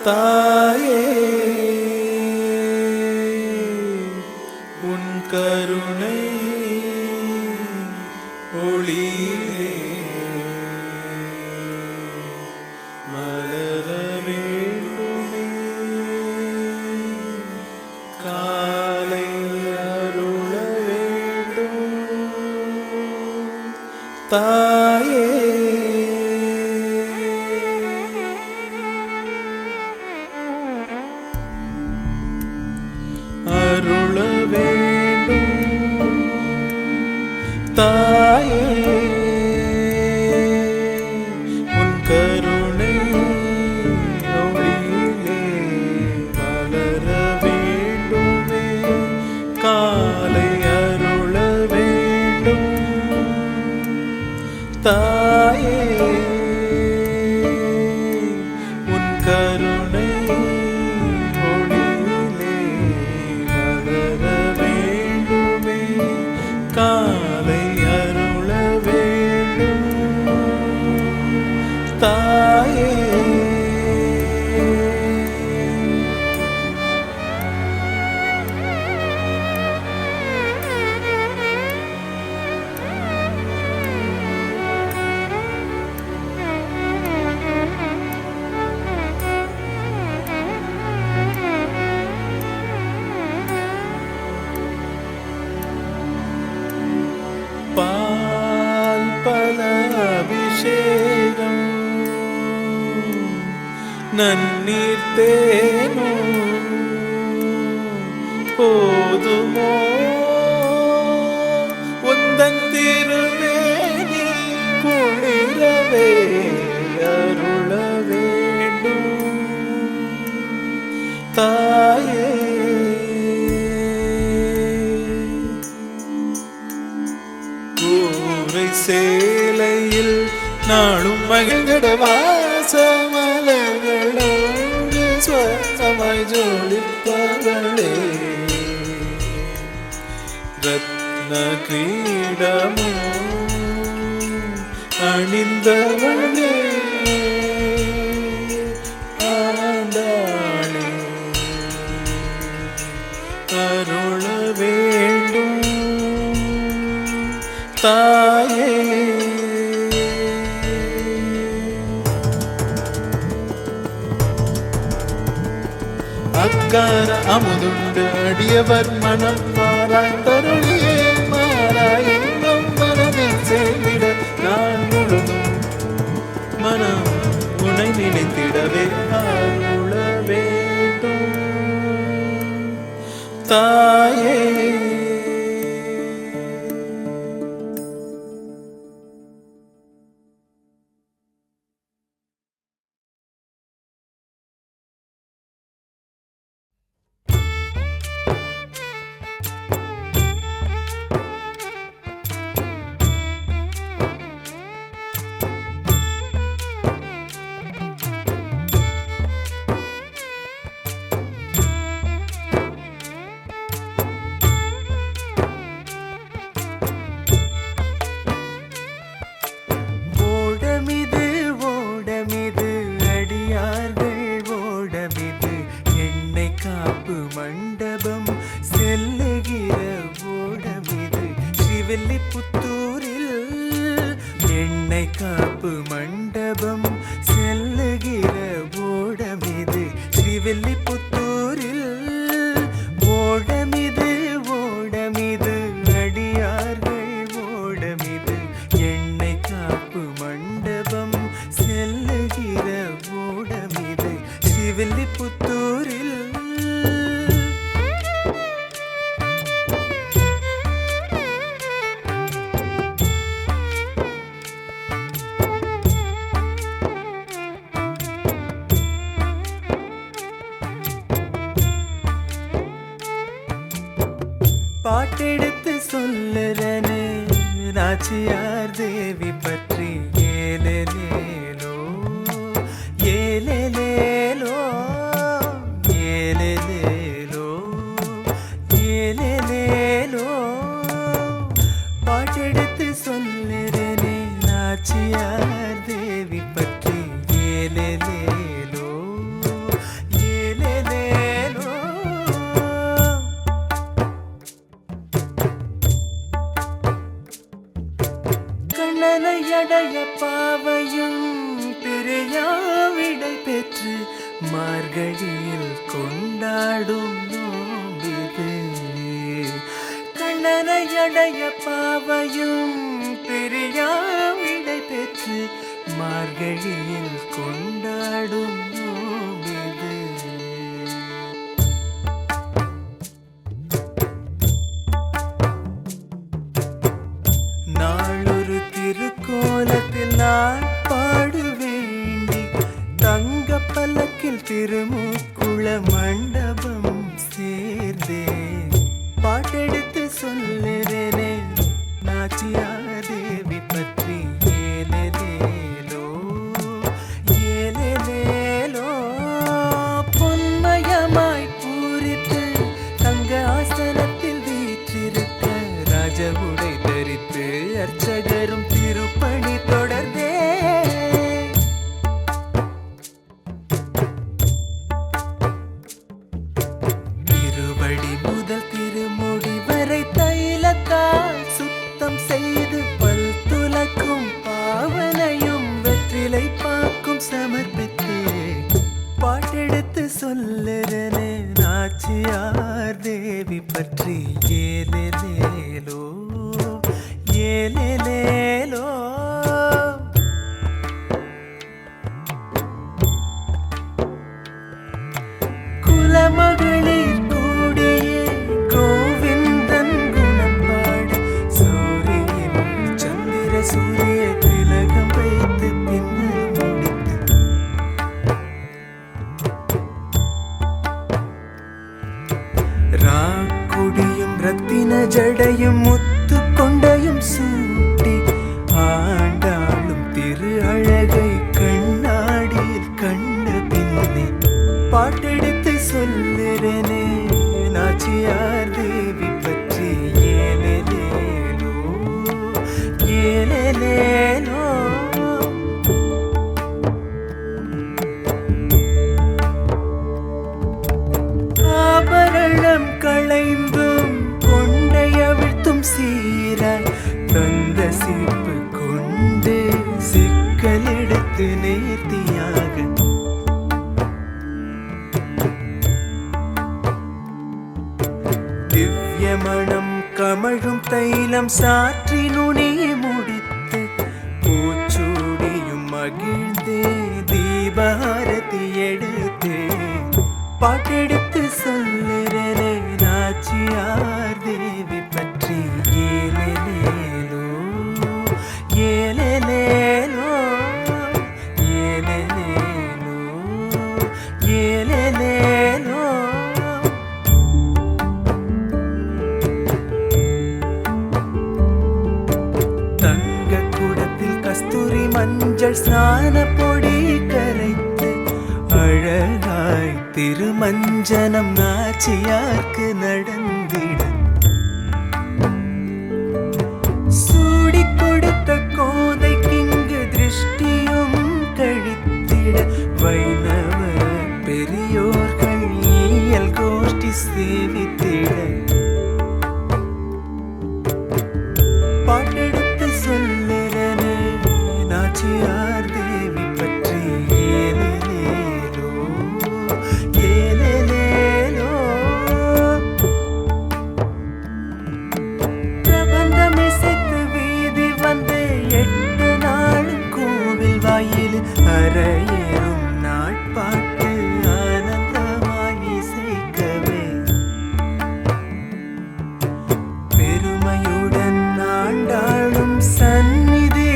தாயே உன் கருணை ஒளியே மலர வேண்டுமே காலை அருள வேண்டும் தாயே அருள வேண்டும் தாயே உன் கருணை ஒளியிலே மலர வேண்டுமே காலை அருள வேண்டும் தாயே உன் கருணை காலை அருள வேண்டும் தாயே பால் பல அபிஷேகம் நன்னீர் தேனோ போதுமோ உந்தன் திருமேனி குளிரவே அருள வேண்டும் தாயே சேலையில் நாளும் மகிழ்கட வாசமலங்களோடு ஸ்வசமாய் ஜோடிப்பவளே ரத்ன கிரீடமோ அணிந்தவளே ஆண்டாளே அருள வேண்டும் தாயே அக்கார அமுதுண்டு அடியவர் மனம் மாறாண்டருளியே மாறாயெங்கும் மனதில் சேர்ந்திட நான் முழுதும் மனம் உனை நினைத்திடவே அருள வேண்டும் தாயே புத்தூரில் எண்ணெய் காப்பு மண்டபம் செல்லுகிற ஓடமிது ஸ்ரீவில்லிபுத்தூரில் ஓடமிது ஓடமிது அடியார்கள் ஓடமிது எண்ணெய் காப்பு மண்டபம் செல்லுகிற ஓடமிது ஸ்ரீவில்லிபுத்தூரில் பாட்டெடுத்து சொல்லுறனே நாச்சியார் தேவி பற்றி ஏலேலேலோ ஏலேலேலோ ஏலேலேலோ ஏலேலேலோ பாட்டெடுத்து சொல்லுறனே நாச்சியார் தேவி பற்றி ஏலேலேலோ பெற்று மார்கழியில் கொண்டாடும் நோம்பிது. கண்ணனை அடைய பாவையும் பிரியா விடை பெற்று மார்கழியில் கொண்டாடும் நோம்பிது. நாளொரு திருக்கோலத்தில் நான் பாடு வேண்டி தங்க பல்லக்கில் திருமுக்குள மண்டபம் சேர்ந்தே பாட்டெடுத்து சொல்லுறேனே நாச்சியார் தேவி பற்றி. ஏலேலேலோ ஏலேலேலோ பொன்மயமாய் பூரித்து தங்க ஆசனத்தில் வீற்றிருக்க ராஜ உடை தரித்து அர்ச்சகரும் திருப்பணி தொடர்ந்தே திருவடி முதல் திருமுடி வரை தைலத்தால் சுத்தம் செய்து பல் துலக்கும் பாவனையும் வெற்றிலை பாக்கும் சமர்ப்பித்து பாட்டெடுத்து சொல்லுறனே நாச்சியார் தேவி பற்றி. ஏலேலேலோ ஏலேலேலோ குலமகளிர் கூடியே கோவிந்தன் குணம் பாட சூரியன் சந்திர சூரிய திலகம் வைத்து பின்னல் முடித்து ராக்குடியும் ரத்தின ஜடையும் முத்து கொண்டையும் சூட்டி ஆண்டாளும் திரு அழகை கண்ணாடியில் கண்ட பின்னே பாட்டெடுத்து சொல்லுறேனே நாச்சியார் தேவி பற்றி. ஏலேலேலோ ஏலேலேலோ ஆபரணம் களைந்தும் கொண்டையவிழ்த்தும் சீராய் தந்த சீப்பு கொண்டு சிக்கல் எடுத்து நேர்த்தியாக திவ்யமணம் கமழும் தைலம் சாற்றி நுனியை முடித்து பூச்சூடியும் மகிழ்ந்தே தீபாரதி எடுத்து பாட்டெடுத்து சொல்லுறனே நாச்சியார் தேவி பற்றி. ஏலேலேலோ ஏலேலேலோ ஏலேலேலோ ஏலேலேலோ தங்க குடத்தில் கஸ்தூரி மஞ்சள் ஸ்நான பொடி கரைத்து அழகாய் திருமஞ்சனம் நாச்சியார்க்கு நடந்திட சூடி கொடுத்த கோதைக்கிங்கு திருஷ்டியும் கழித்திட வைணவ பெரியோர்கள் ஈயல் கோஷ்டி சேவித்திட பாட்டெடுத்து சொல்லுறனே நாச்சியார் தேவி பற்றி. ஏலேலேலோ ஏலேலேலோ பிரபந்தமிசைத்து வீதி வந்து 8 நாளும் கோவில் வாயில் அரையேறும் நாட்பாட்டு ஆனந்தமாய் இசைக்கவே பெருமையுடன் ஆண்டாளும் சந்நிதி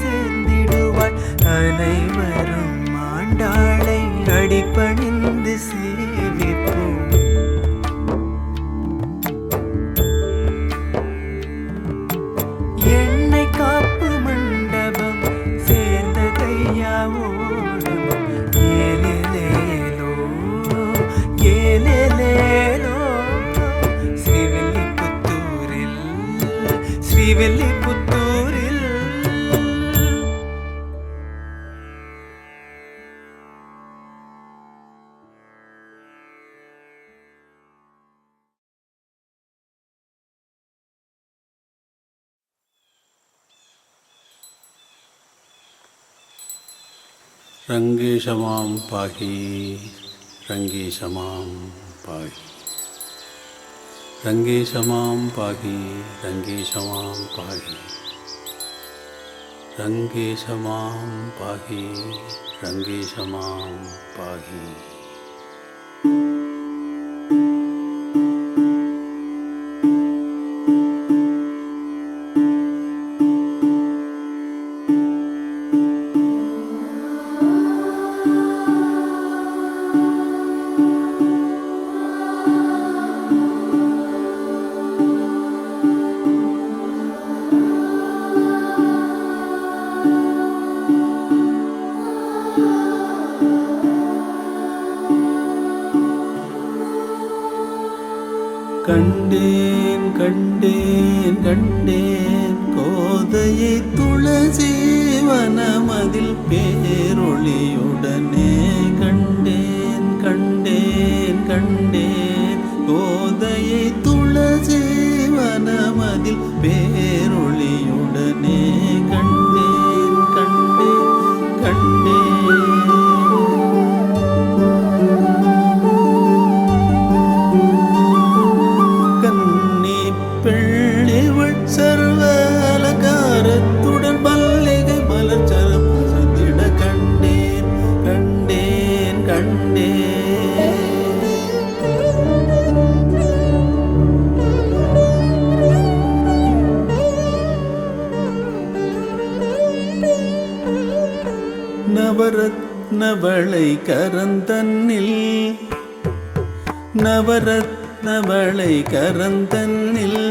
சேர்ந்திடுவாள். அனைவரும் ஆண்டாளை அடிபணிந்து சேவிப்போம். எண்ணெய் காப்பு மண்டபம் சேர்ந்த கையாவோடும். ஏலேலேலோ ஏலேலேலோ ஸ்ரீவில்லிபுத்தூரில் ஸ்ரீவில்லிபுத்தூரில் रङ्गेश मां पाहि रङ्गेश मां पाहि रङ्गेश मां पाहि रङ्गेश मां पाहि रङ्गेश मां पाहि रङ्गेश मां पाहि கண்டேன் கண்டேன் கண்டேன் கோதையை துளசி வனமதில் பேரொளியுடனே கண்டேன் கண்டேன் கண்டேன் கோதையை துளசி வனமதில் பேரொளியுடனே கண்டேன் கண்டேன் கண்டேன் சர்வலங்காரத்துடன் மல்லிகை மலர் சரப்பதிட கண்டேன் கண்டேன் கண்டேன் நவரத்னவளை கரந்தன்னில் நவரத்னவளை கரந்தன்னில்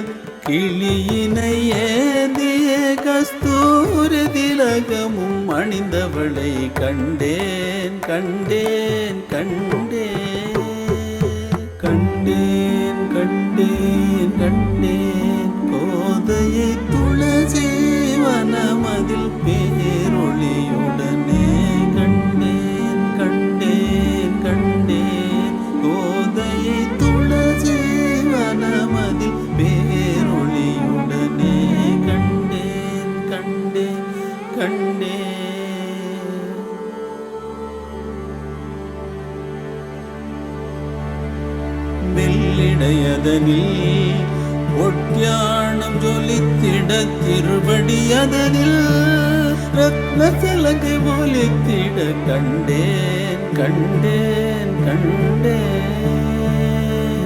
கிளியினை ஏந்திய கஸ்தூரி திலகமும் அணிந்தவளை கண்டேன் கண்டேன் கண்டேன் கண்டேன் கண்டேன் கண்டேன் கோதையை துளசி வனமதில் பேரொளியுடனே கண்டேன் கண்டேன் கண்டேன் கோதையை துளசி வனமதில் பேரொளியுடனே கண்டேன் கண்டேன் கண்டேன் வெள்ளிடையதனில் ஒட்டியானம் ஜொலித்திட திருவடியதனில் ரத்ன சலங்கை ஒலித்திட கண்டேன் கண்டேன் கண்டேன்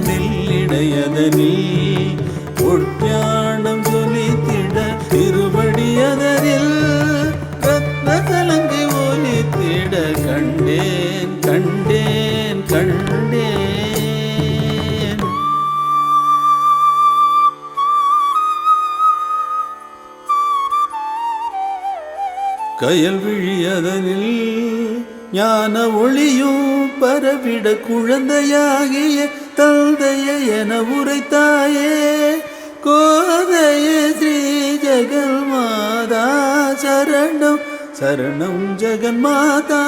வெள்ளிடையதனில் ஒட்டியானம் ஜொலித்திட திருவடியதனில் ரத்ன சலங்கை ஒலித்திட கண்டேன் கண்டேன் கண்டேன் கயல் விழியதனில் ஞான ஒளியும் பரவிட குழந்தையாகிய தந்தைய என உரைத்தாயே கோதையே ஸ்ரீ ஜெகன் மாதா சரணம் சரணம் ஜெகன் மாதா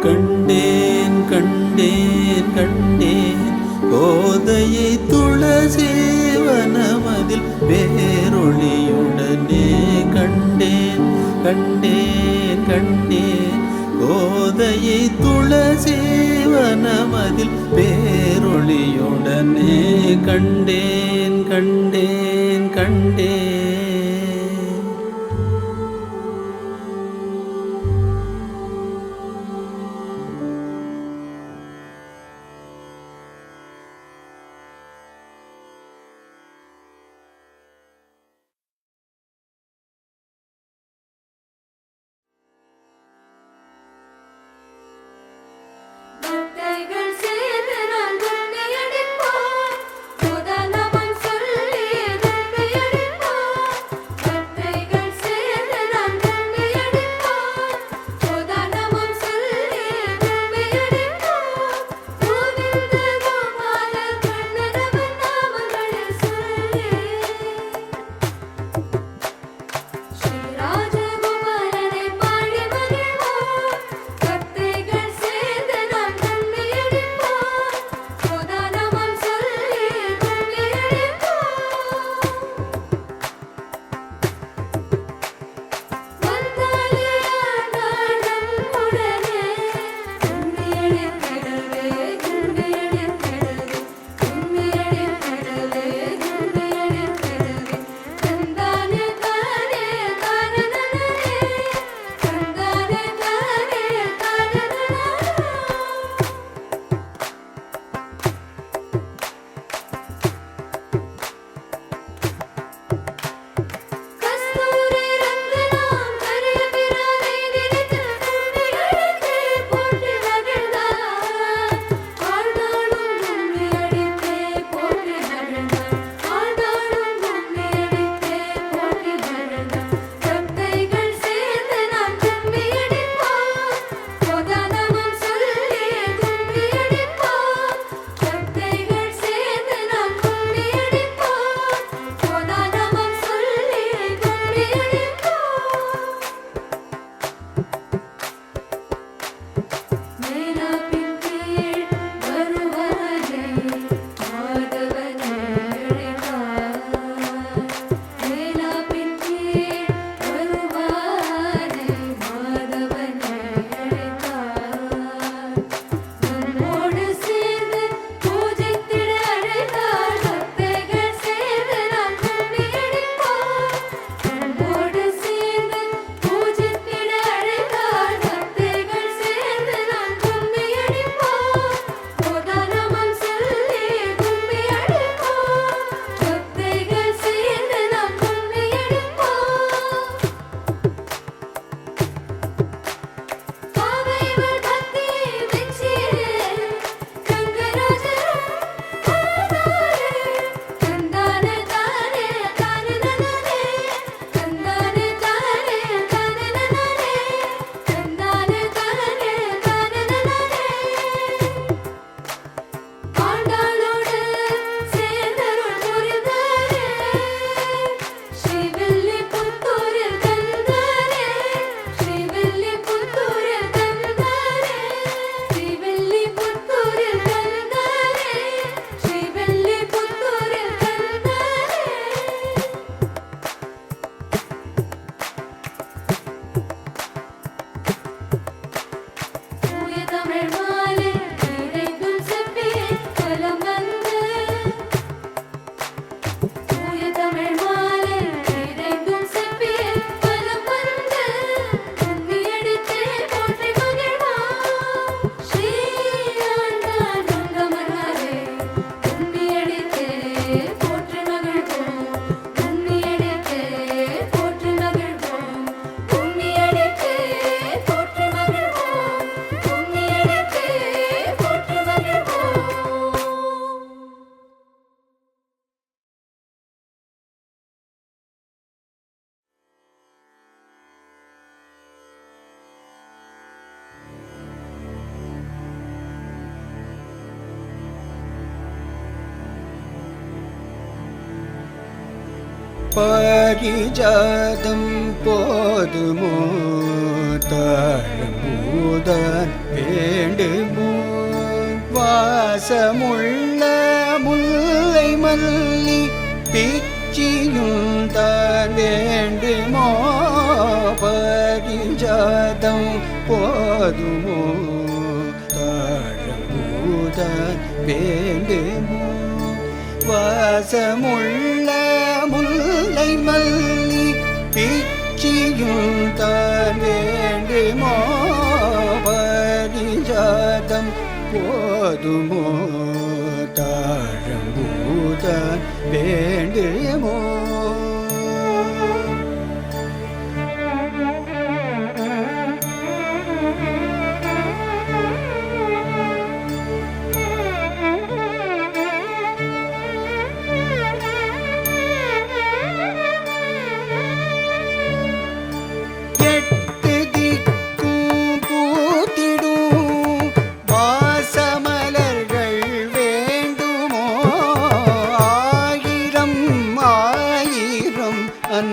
கண்டேன் கண்டேன் கண்டேன் கோதையை துளசி வனமதில் பேரொளியுடனே கண்டேன் கண்டேன் கண்டேன் கோதையை துளசி வனமதில் பேரொளியுடனே கண்டேன் கண்டேன் கண்டேன் முதலமன் சொல்லி பாரிஜாதம் போதுமோ தாழம்பூதான் வேண்டுமோ வாசமுள்ள முல்லை மல்லி பிச்சியும் தான் வேண்டுமோ பாரிஜாதம் போதுமோ தாழம்பூதான் வேண்டுமோ வாசமுள்ள முல்லை மல்லி பிச்சியும் தான் வேண்டுமோ பாரிஜாதம் போதுமோ தாழம்பூதான் வேண்டுமோ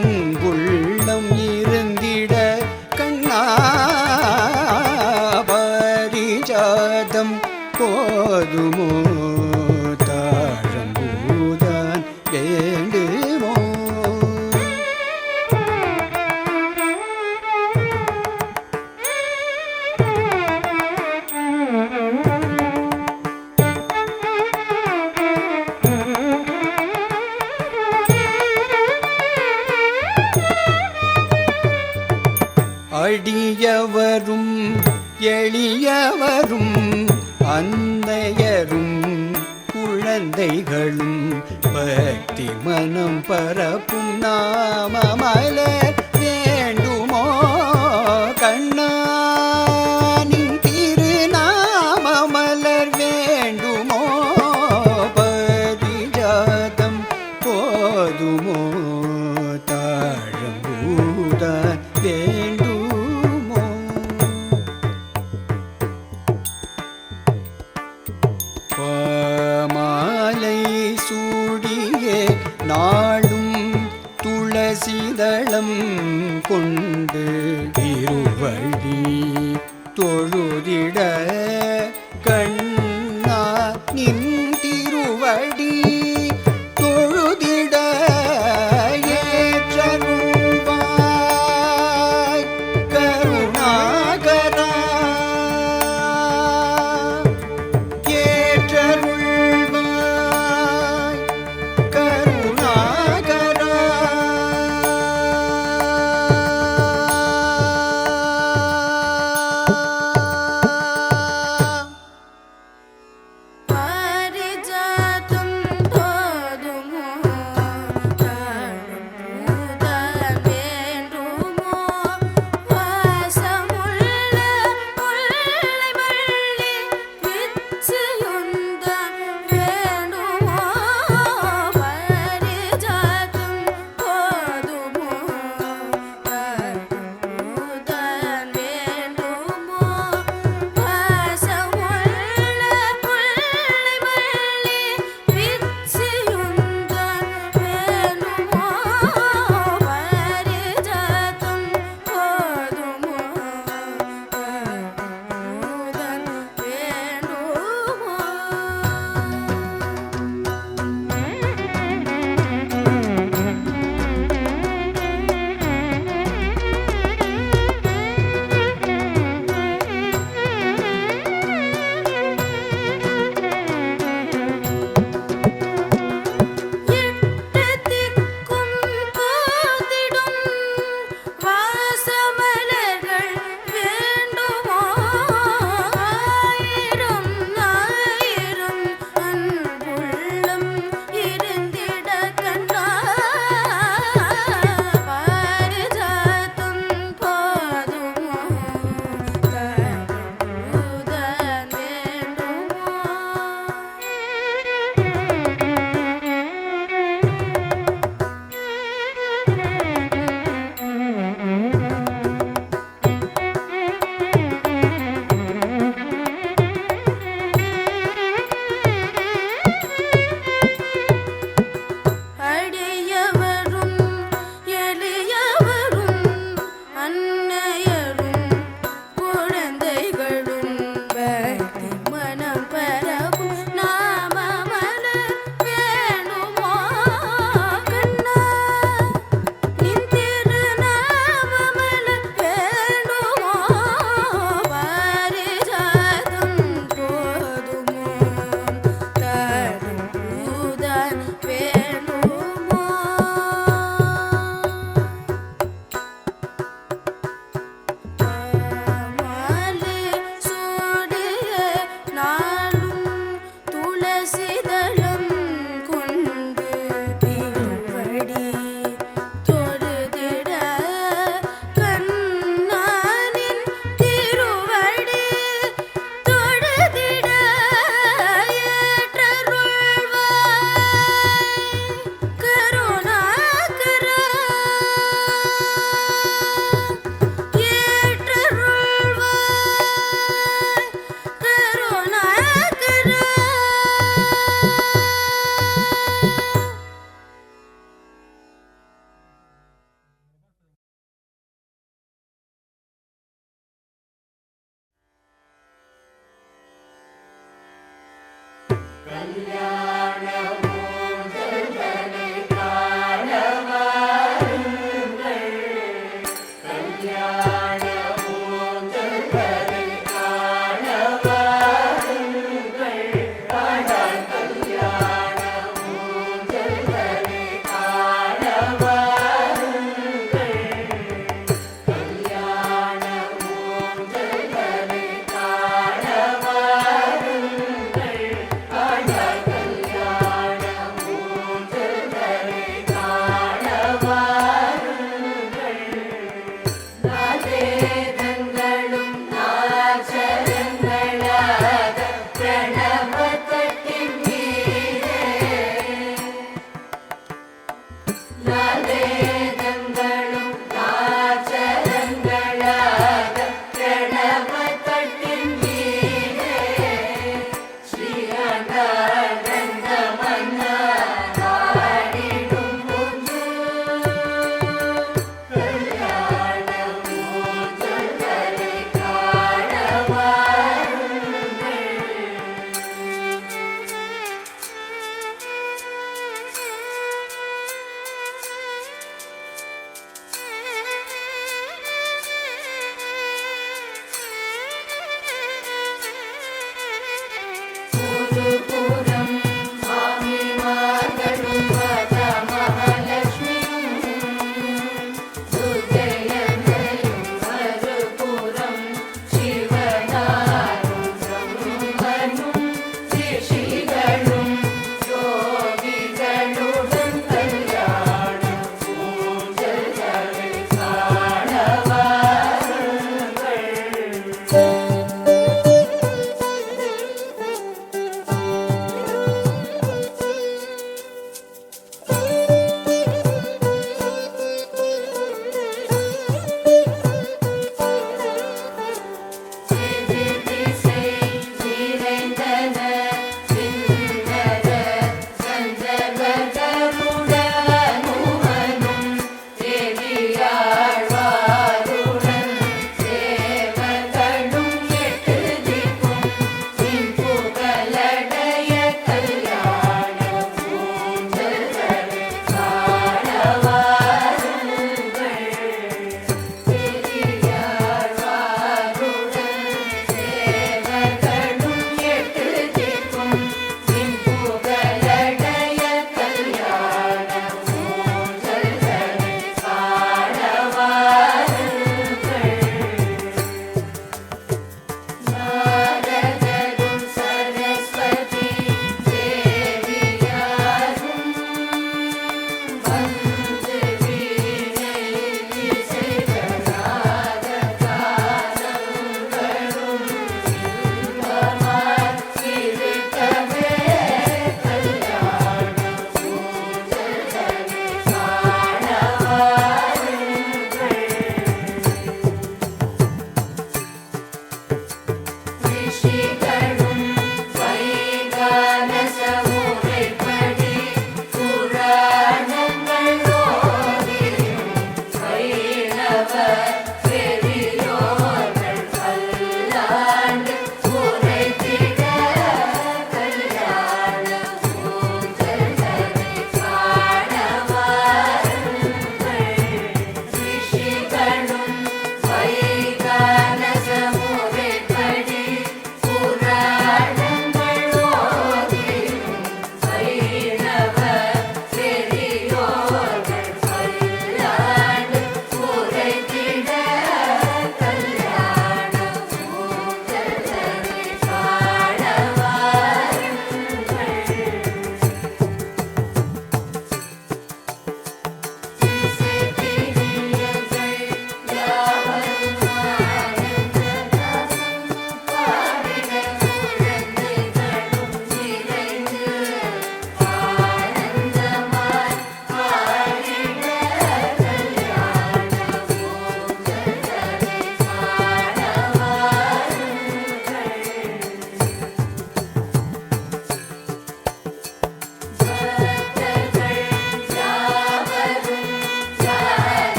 அன்புள்ளம் இருந்திட கண்ணா பாரிஜாதம் போதுமோ தாழம்பூதான் வேண்டுமோ அடியவரும் எளியவரும் அன்னையரும் குழந்தைகளும் பக்தி மனம் பரப்பும் நாமமலர் வேண்டுமோ கண்ணா நின் திருநாமமலர் வேண்டுமோ பாரிஜாதம் போதுமோ தாழம்பூதான் வேண்டுமோ பாமாலை சூடியே நாளும் துளசிதளம் கொண்டு திருவழி தொழுதிட கண்ணா நின் திருவடி தொழுதிட ஏற்றருள்வாய் கருணாகரா ஏற்றருள்வாய் கருணாகரா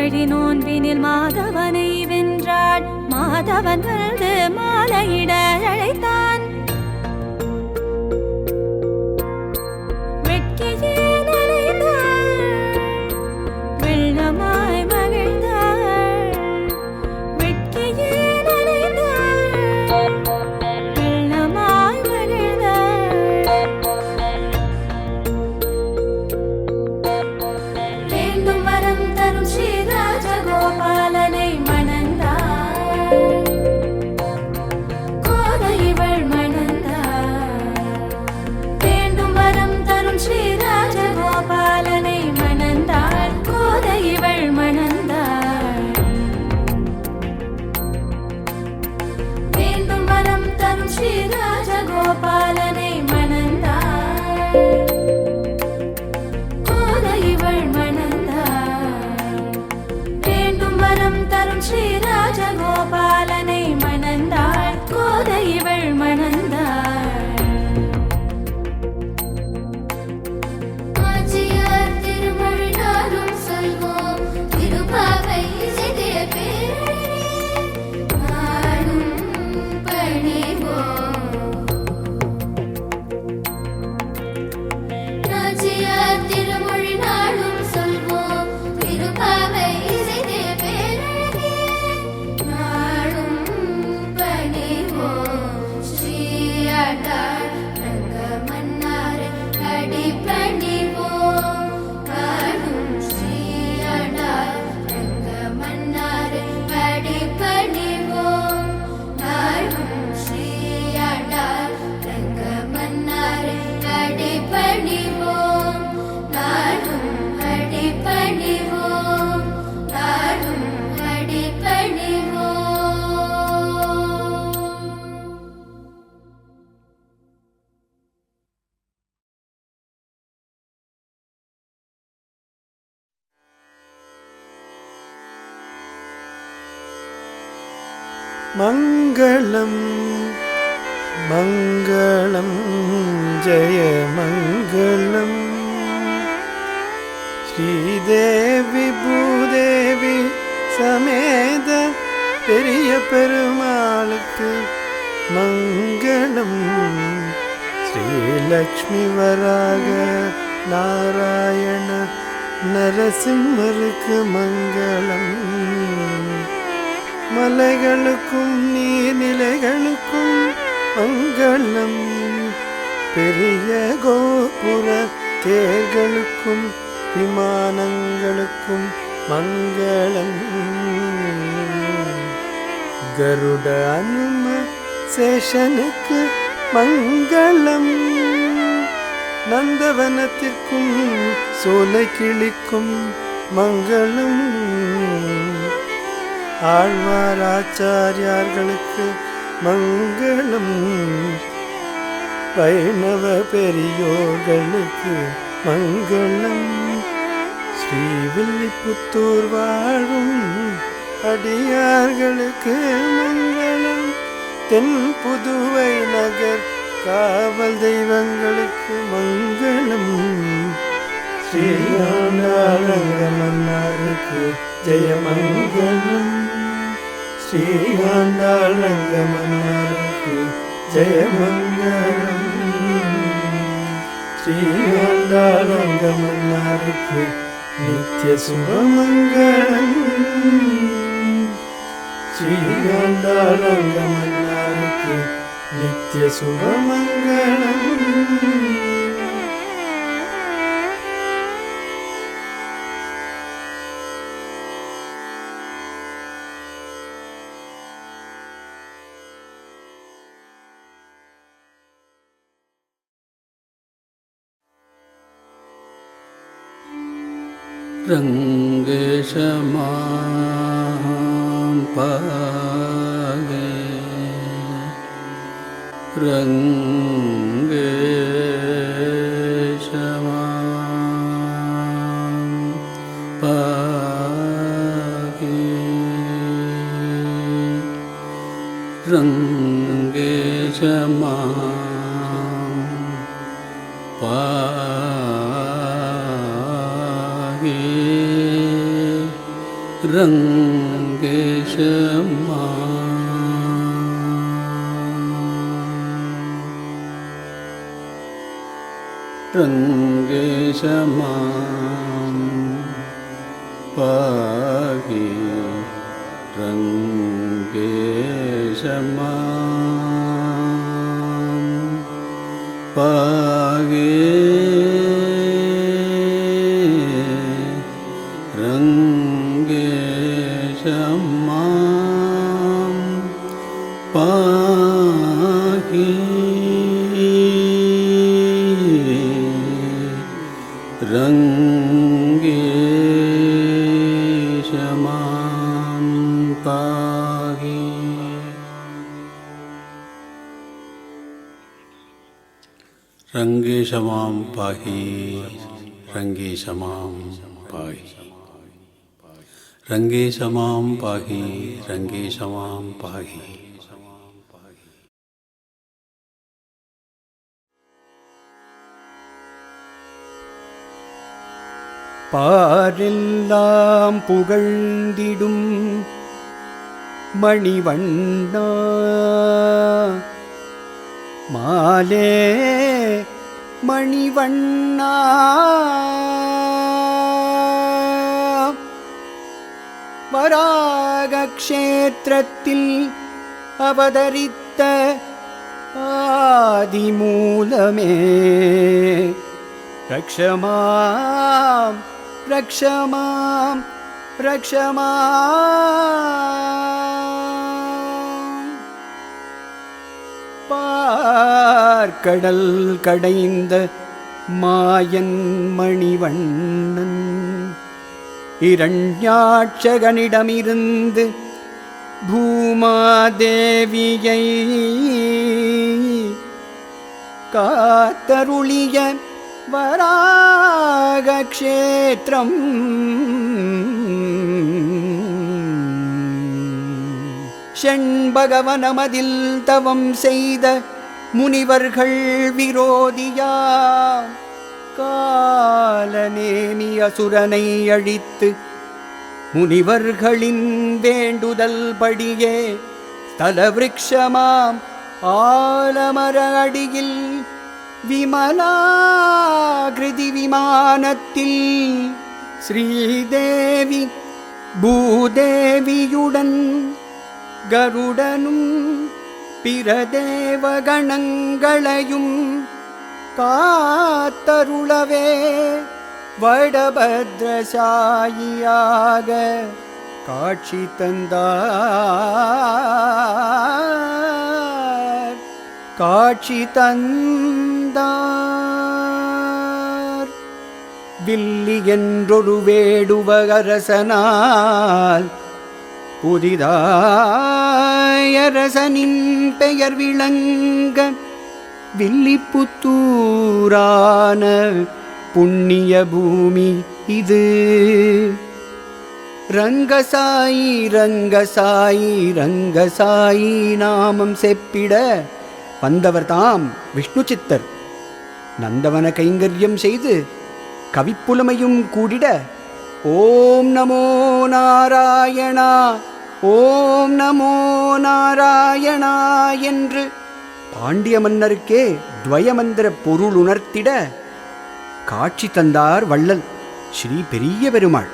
மார்கழி நோன்பினில் மாதவனை வென்றாள். மாதவன் வந்து மாலையிட அழைத்தான். வெட்கியே நனைந்தாள், வெள்ளமாய் மகிழ்ந்தாள். வெட்கியே நனைந்தாள், வெள்ளமாய் மகிழ்ந்தாள். வேண்டும் வரம் தரும் ஸ்ரீராஜகோபாலனை மணந்தாள். கோதை இவள் மணந்தாள். வேண்டும் வரம் தரும் ஸ்ரீராஜகோபாலனை மணந்தாள். கோதை இவள் மணந்தாள். வேண்டும் வரம் தரும் ஸ்ரீராஜகோபாலனை மணந்தாள். கோதை இவள் மணந்தாள். வேண்டும் வரம் தரும் ஸ்ரீராஜகோபாலனை மணந்தாள். கோதை இவள் மணந்தாள். ஆச்சியார் திருமொழினாலும் சொல்வோம் திருப்பாவை இசைத்திய பேரழகே நாடும் பணிவோம். நாச்சியார் திருமொழினாலும் சொல்வோம் திருப்பாவை இசைத்திய பேரழகே நாடும் பணிவோம். ஸ்ரீயாண்டாள் ரங்க மன்னாரை அடி பணிவோம். நாடும் ஸ்ரீயாண்டாள் ரங்க மன்னாரை அடி பணிவோம். நாடும் ஸ்ரீயாண்டாள் ரங்க மன்னாரை அடி பணிவோம். நாடும் அடி பணிவோம். நாடும் அடி பணிவோம். மங்களம் மங்களம் ஜெய மங்களம். ஸ்ரீதேவி பூதேவி சமேத பெரிய பெருமாளுக்கு மங்களம். ஸ்ரீலக்ஷ்மி வராக நாராயண நரசிம்மருக்கு மங்களம். மலைகளுக்கும் நீர்நிலைகளுக்கும் மங்களம். பெரிய கோபுர தேர்களுக்கும் விமானங்களுக்கும் மங்களம். கருட அனும சேஷனுக்கு மங்களம். நந்தவனத்திற்கும் சோலை கிளிக்கும் மங்களம். ஆழ்வார் ஆச்சாரியார்களுக்கு மங்களம். வைணவ பெரியோர்களுக்கு மங்களம். ஸ்ரீவில்லிபுத்தூர் வாழும் அடியார்களுக்கு மங்களம். தென் புதுவை நகர் காவல் தெய்வங்களுக்கு மங்களம். ஸ்ரீஆண்டாளங்கமன்னாருக்கு ஜெயமங்கலம். ஸ்ரீஆண்டாளங்கமன்னாருக்கு ஜெயமங்கலம். ஸ்ரீஆண்டாளங்கமன்னாருக்கு நித்ய சுபமங்கலம். ஸ்ரீஆண்டாளங்கமன்னாருக்கு நித்ய சுபமங்கலம். रङ्गेशमां पागे रङ्गेशमां पागे रङ्गेशमां पागे ரங்கேஷம்மா ரங்கேஷம்மா பாகி ரங்கேஷம்மா பாகி ரங்கேஷம்மா பாகி ரங்கேஷமாம் பாகி. ரங்கேஷமாம் பாகி ரங்கேஷமாம் பாகி ரங்கேஷமாம் பாகி ரங்கேஷமாம் பாகி. பாரெல்லாம் புகழ்ந்திடும் மணிவண்ணா மாலே மணிவண்ணா வராக க்ஷேத்திரத்தில் அவதரித்த ஆதிமூலமே ரக்ஷமாம் ரக்ஷமாம் ரக்ஷமாம். பார்க்கடல் கடைந்த மாயன் மணிவண்ணன் இரண்யாட்சகனிடமிருந்து பூமாதேவியை காத்தருளிய வராக க்ஷேத்திரம் செண்பகவனமதில் தவம் செய்த முனிவர்கள் விரோதியா காலநேமி அசுரனை அழித்து முனிவர்களின் வேண்டுதல் படியே ஸ்தலவிருக்ஷமாம் ஆலமர அடியில் விமலாகிருதி விமானத்தில் ஸ்ரீதேவி பூதேவியுடன் கருடனும் பிற தேவகணங்களையும் காத்தருளவே வடபத்ரசாயியாக காட்சி தந்தார் காட்சி தந்தார். வில்லி என்றொரு வேடுவரசனால் புதிதாயரசனின் பெயர் விளங்க வில்லிபுத்தூரான புண்ணிய பூமி இது. ரங்கசாயி ரங்கசாயி ரங்கசாயி நாமம் செப்பிட வந்தவர் தாம் விஷ்ணு சித்தர். நந்தவன கைங்கரியம் செய்து கவிப்புலமையும் கூடிட ஓம் நமோ நாராயணா ஓம் நமோ நாராயணா என்று பாண்டிய மன்னருக்கே துவயமந்திர பொருள் உணர்த்திட காட்சி தந்தார் வள்ளல் ஸ்ரீ பெரிய பெருமாள்.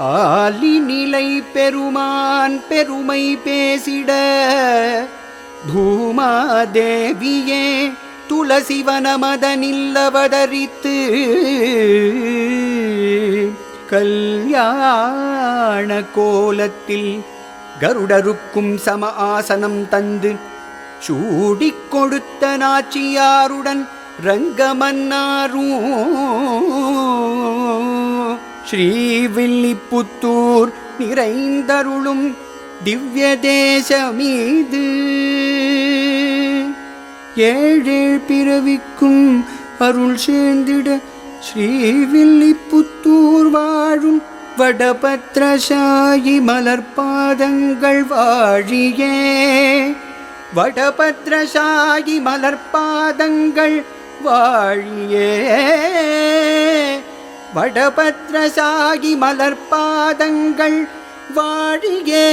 ஆலி நிலை பெருமான் பெருமை பேசிட பூமாதேவியே துளசிவனமதனில் அவதரித்து கல்யாண கோலத்தில் கருடருக்கும் சம ஆசனம் தந்து சூடிக் கொடுத்த நாச்சியாருடன் ரங்கமன்னாரும் ஸ்ரீவில்லிபுத்தூர் நிறைந்தருளும் திவ்ய தேசமீது. ஏழேழ் பிறவிக்கும் அருள் சேர்ந்திட ஸ்ரீவில்லிபுத்தூர் வாழும் வடபத்ரசாயி மலர்பாதங்கள் வாழியே வடபத்ரசாகி மலர்பாதங்கள் வாழியே.